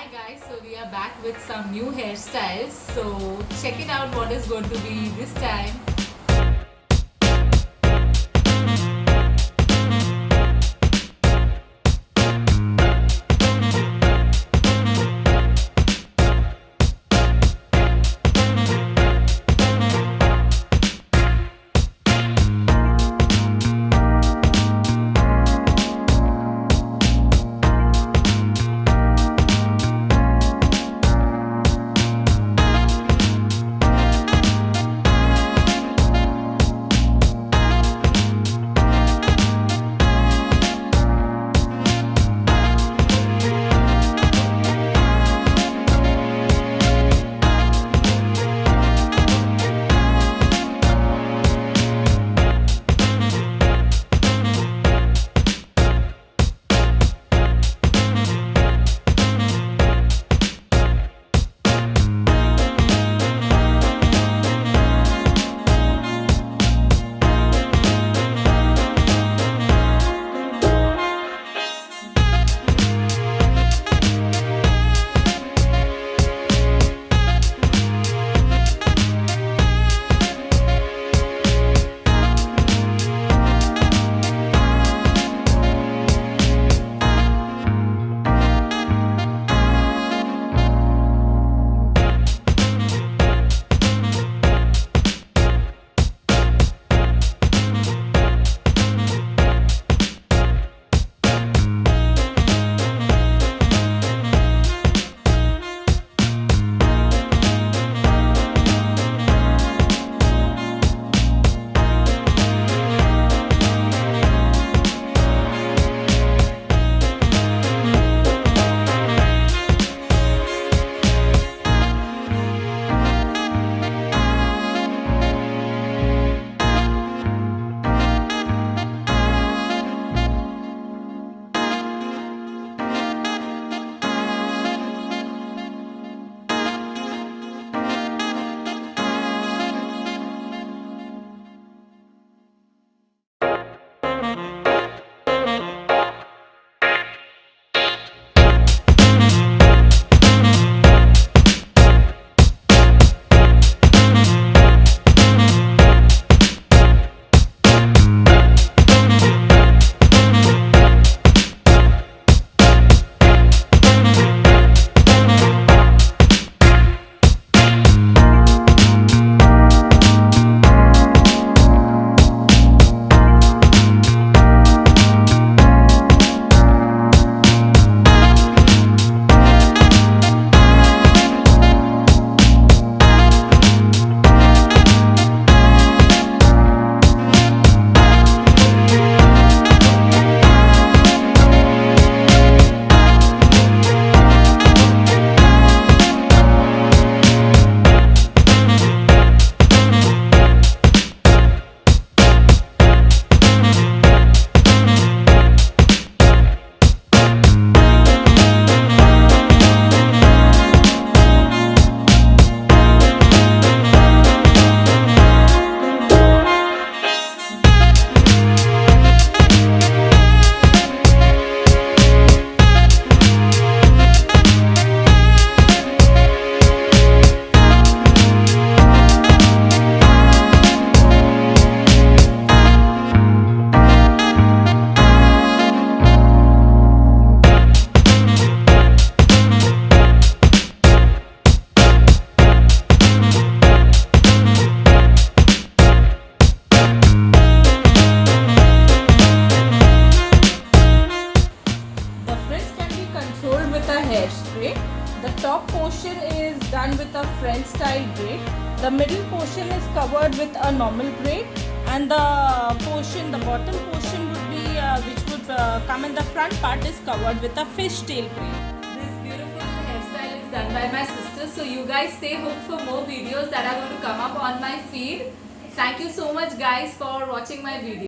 Hi guys, so we are back with some new hairstyles. So check it out what is going to be this time. With a hairspray. The top portion is done with a French style braid. The middle portion is covered with a normal braid, and the bottom portion would be which would come in the front part is covered with a fishtail braid. This beautiful hairstyle is done by my sister. So you guys stay hooked for more videos that are going to come up on my feed. Thank you so much guys for watching my video.